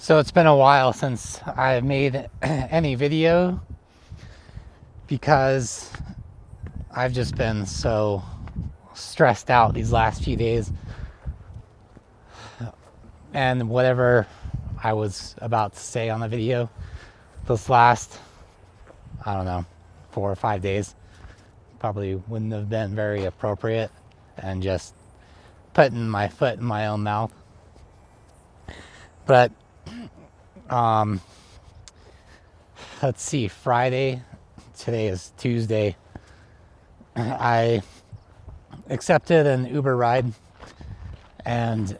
So it's been a while since I've made any video because I've just been so stressed out these last few days. And whatever I was about to say on the video, this last, I don't know, 4 or 5 days probably wouldn't have been very appropriate, and just putting my foot in my own mouth. But let's see, Friday, today is Tuesday, I accepted an Uber ride, and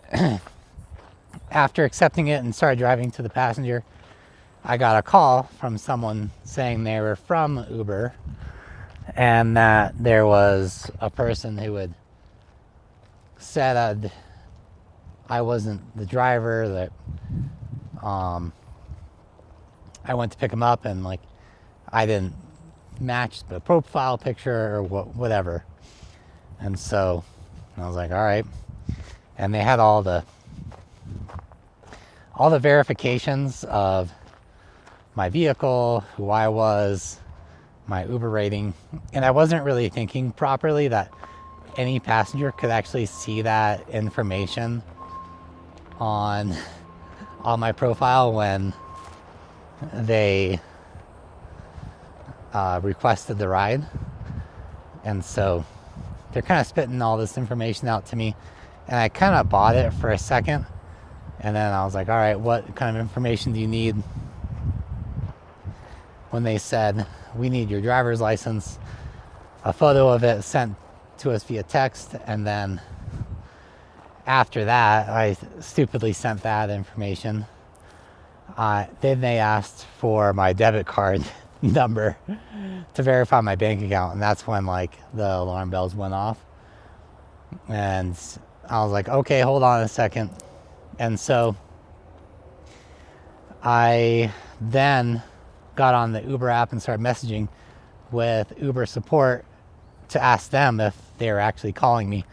after accepting it and started driving to the passenger, I got a call from someone saying they were from Uber and that there was a person who had said I wasn't the driver, that I went to pick him up and I didn't match the profile picture or whatever. And so I was like, all right. And they had all the verifications of my vehicle, who I was, my Uber rating. And I wasn't really thinking properly that any passenger could actually see that information on my profile when they requested the ride. And so they're kind of spitting all this information out to me, and I kind of bought it for a second, and then I was like, all right, what kind of information do you need? When they said, we need your driver's license, a photo of it sent to us via text, and then after that, I stupidly sent that information. Then they asked for my debit card number to verify my bank account, and that's when the alarm bells went off. And I was like, okay, hold on a second. And so I then got on the Uber app and started messaging with Uber support to ask them if they were actually calling me,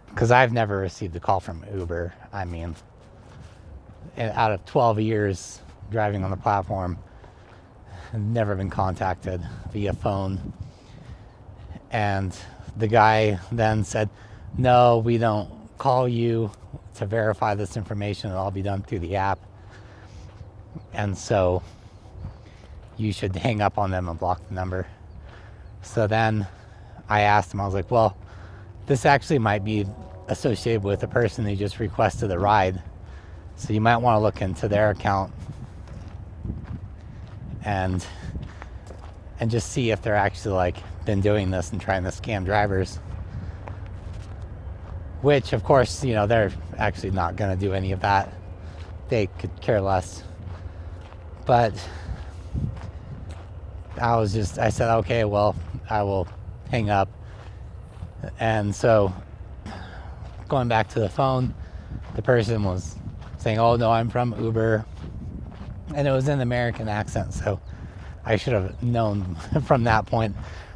because I've never received a call from Uber. I mean, out of 12 years driving on the platform, I've never been contacted via phone. And the guy then said, no, we don't call you to verify this information. It'll all be done through the app. And so you should hang up on them and block the number. So then I asked him, I was like, well, this actually might be associated with the person who just requested a ride. So you might want to look into their account and just see if they're actually been doing this and trying to scam drivers. Which, of course, they're actually not going to do any of that. They could care less. But I said, okay, well, I will hang up. And so going back to the phone, the person was saying, oh, no, I'm from Uber. And it was in an American accent, so I should have known from that point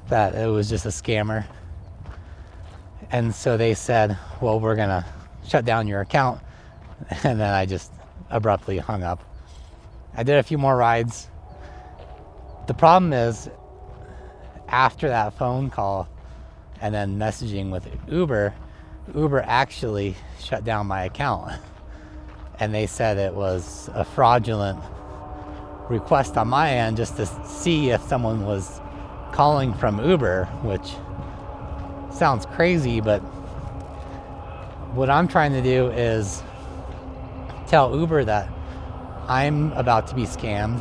that it was just a scammer. And so they said, well, we're going to shut down your account. And then I just abruptly hung up. I did a few more rides. The problem is, after that phone call and then messaging with Uber actually shut down my account. And they said it was a fraudulent request on my end just to see if someone was calling from Uber, which sounds crazy, but what I'm trying to do is tell Uber that I'm about to be scammed.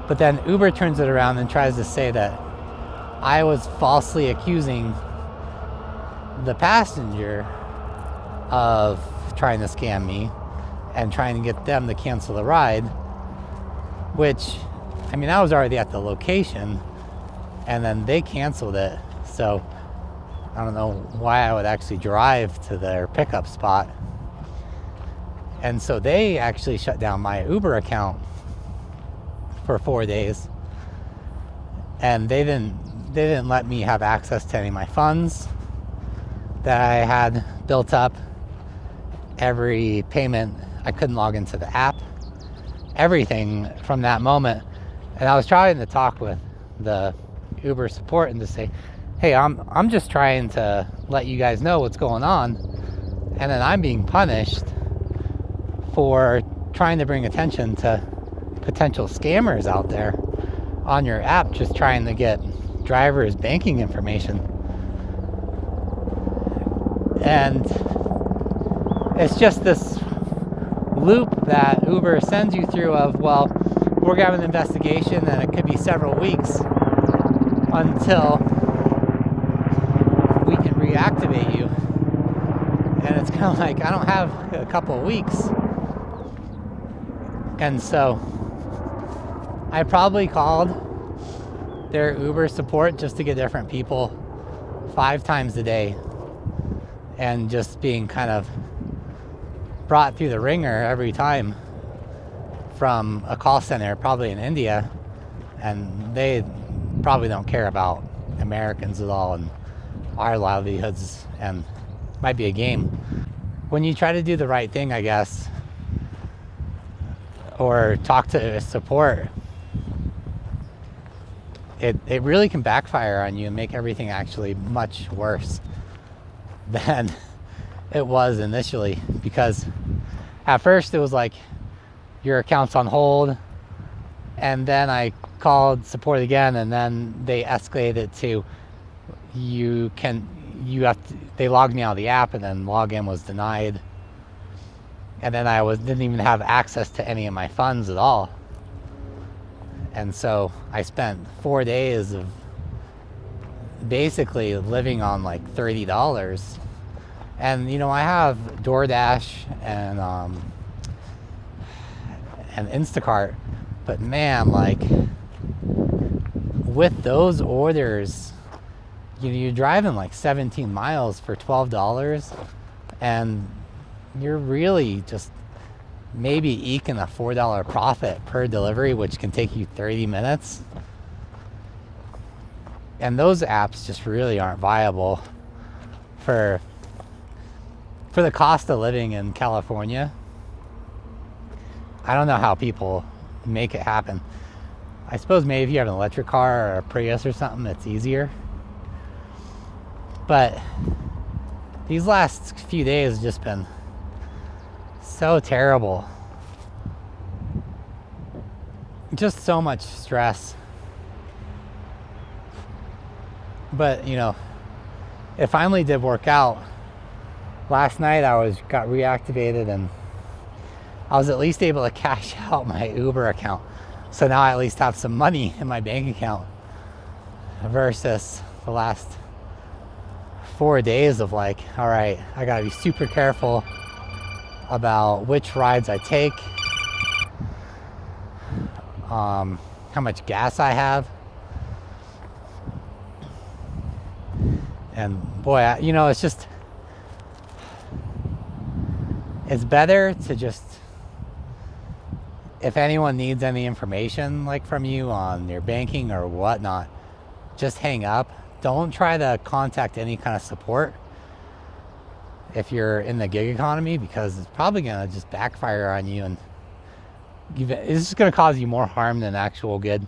But then Uber turns it around and tries to say that I was falsely accusing the passenger of trying to scam me and trying to get them to cancel the ride, which, I mean, I was already at the location and then they canceled it. So I don't know why I would actually drive to their pickup spot. And so they actually shut down my Uber account for 4 days. And they didn't let me have access to any of my funds that I had built up. Every payment, I couldn't log into the app. everything from that moment. And I was trying to talk with the Uber support and to say, hey, I'm just trying to let you guys know what's going on, and then I'm being punished for trying to bring attention to potential scammers out there on your app, just trying to get drivers' banking information. And it's just this loop that Uber sends you through of, well, we're going to have an investigation and it could be several weeks until we can reactivate you. And it's kind of like, I don't have a couple of weeks. And so I probably called their Uber support just to get different people 5 times a day, and just being kind of brought through the ringer every time from a call center, probably in India, and they probably don't care about Americans at all and our livelihoods, and might be a game. When you try to do the right thing, I guess, or talk to support, it really can backfire on you and make everything actually much worse than it was initially. Because at first it was like, your account's on hold, and then I called support again, and then they escalated to they logged me out of the app, and then login was denied, and then didn't even have access to any of my funds at all. And so I spent 4 days of basically living on like $30. And I have DoorDash and Instacart, but man, like with those orders, you're driving like 17 miles for $12, and you're really just maybe eking a $4 profit per delivery, which can take you 30 minutes. And those apps just really aren't viable for the cost of living in California. I don't know how people make it happen. I suppose maybe if you have an electric car or a Prius or something, it's easier. But these last few days have just been so terrible. Just so much stress. But it finally did work out. Last night I got reactivated, and I was at least able to cash out my Uber account. So now I at least have some money in my bank account, versus the last 4 days of like, all right, I gotta be super careful about which rides I take, how much gas I have. And boy, it's better to just, if anyone needs any information like from you on your banking or whatnot, just hang up. Don't try to contact any kind of support if you're in the gig economy, because it's probably going to just backfire on you, and it's just going to cause you more harm than actual good.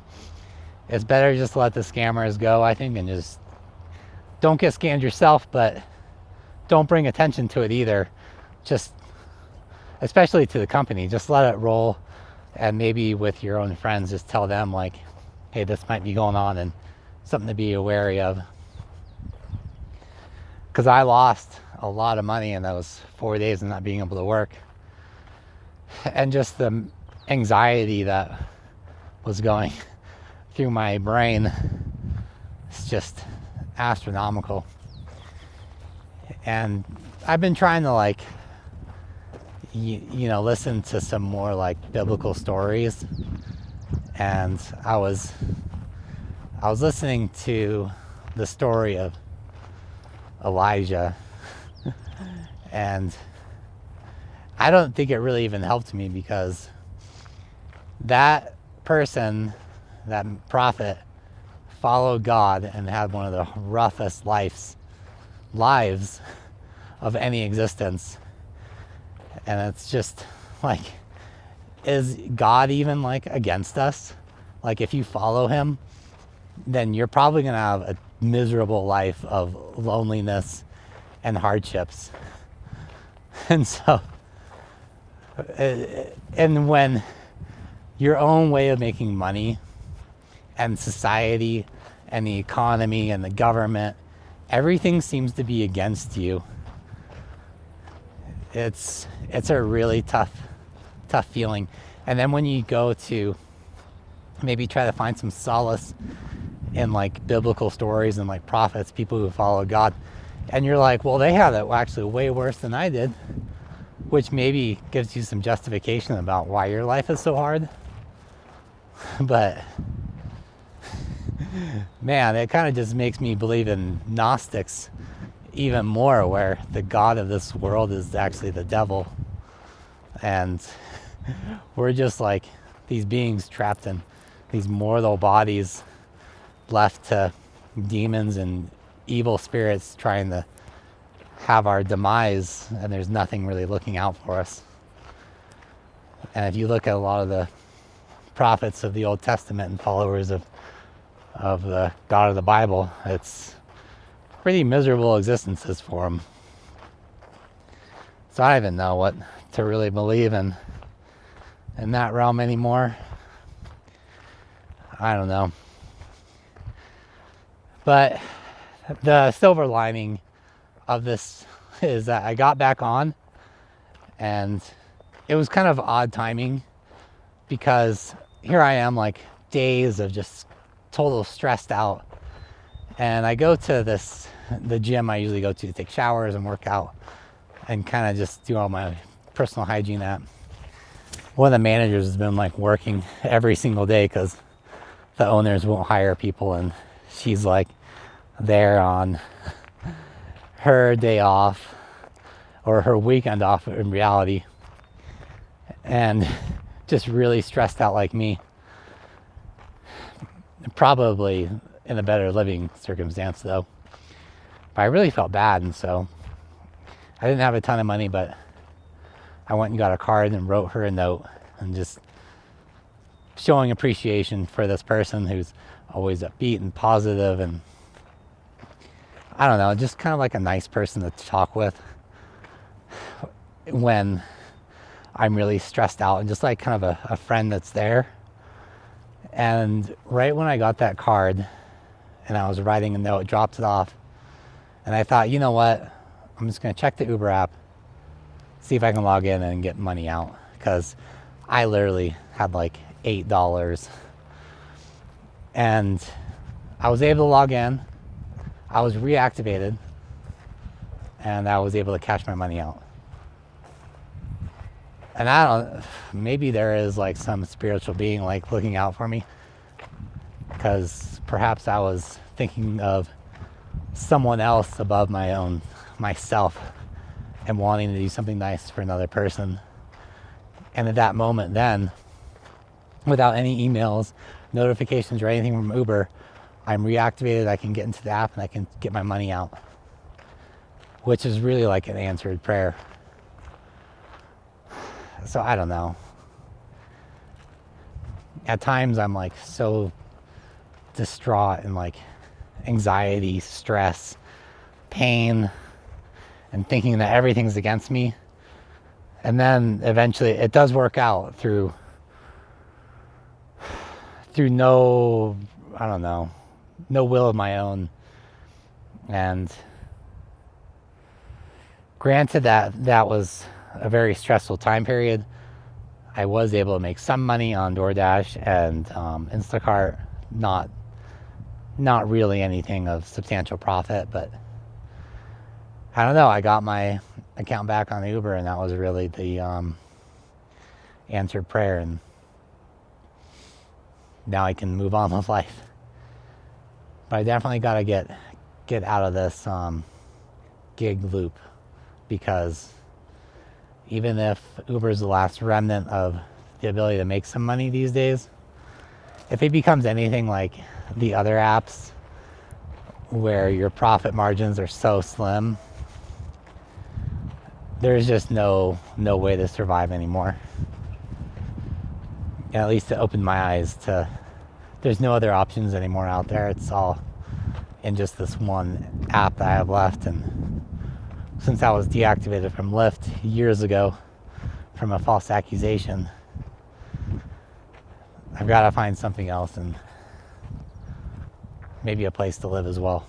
It's better just let the scammers go, I think, and just don't get scammed yourself, but don't bring attention to it either. Just, especially to the company, just let it roll, and maybe with your own friends, just tell them like, hey, this might be going on and something to be wary of. Because I lost a lot of money in those 4 days of not being able to work, and just the anxiety that was going through my brain is just astronomical. And I've been trying to like listen to some more like biblical stories, and I was listening to the story of Elijah, and I don't think it really even helped me, because that person, that prophet, followed God and had one of the roughest lives of any existence. And it's just like, is God even like against us? Like if you follow him, then you're probably going to have a miserable life of loneliness and hardships. And so, and when your own way of making money and society and the economy and the government, everything seems to be against you, it's a really tough feeling. And then when you go to maybe try to find some solace in like biblical stories and like prophets, people who follow God, and you're like, well, they had it actually way worse than I did, which maybe gives you some justification about why your life is so hard. But man, it kind of just makes me believe in Gnostics even more, where the God of this world is actually the devil, and we're just like these beings trapped in these mortal bodies, left to demons and evil spirits trying to have our demise, and there's nothing really looking out for us. And if you look at a lot of the prophets of the Old Testament and followers of the God of the Bible, it's pretty miserable existences for them. So I don't even know what to really believe in that realm anymore. I don't know. But the silver lining of this is that I got back on, and it was kind of odd timing, because here I am like days of just total stressed out, and I go to the gym I usually go to take showers and work out and kind of just do all my personal hygiene at. One of the managers has been like working every single day because the owners won't hire people, and she's like there on her day off or her weekend off in reality, and just really stressed out like me, probably in a better living circumstance though. But I really felt bad, and so I didn't have a ton of money, but I went and got a card and wrote her a note, and just showing appreciation for this person who's always upbeat and positive, and I don't know, just kind of like a nice person to talk with when I'm really stressed out, and just like kind of a friend that's there. And right when I got that card and I was writing a note, dropped it off, and I thought, you know what, I'm just going to check the Uber app, see if I can log in and get money out, because I literally had like $8, and I was able to log in. I was reactivated, and I was able to cash my money out. And I don't, maybe there is like some spiritual being like looking out for me, because perhaps I was thinking of someone else above myself, and wanting to do something nice for another person. And at that moment then, without any emails, notifications, or anything from Uber, I'm reactivated. I can get into the app and I can get my money out, which is really like an answered prayer. So I don't know. At times I'm like so distraught and like anxiety, stress, pain, and thinking that everything's against me. And then eventually it does work out through no will of my own. And granted that was a very stressful time period, I was able to make some money on DoorDash and Instacart, not really anything of substantial profit, but I don't know, I got my account back on Uber, and that was really the answered prayer, and now I can move on with life. But I definitely got to get out of this gig loop, because even if Uber is the last remnant of the ability to make some money these days, if it becomes anything like the other apps where your profit margins are so slim, there's just no way to survive anymore. at least it opened my eyes to there's no other options anymore out there. It's all in just this one app that I have left. And since I was deactivated from Lyft years ago from a false accusation, I've got to find something else and maybe a place to live as well.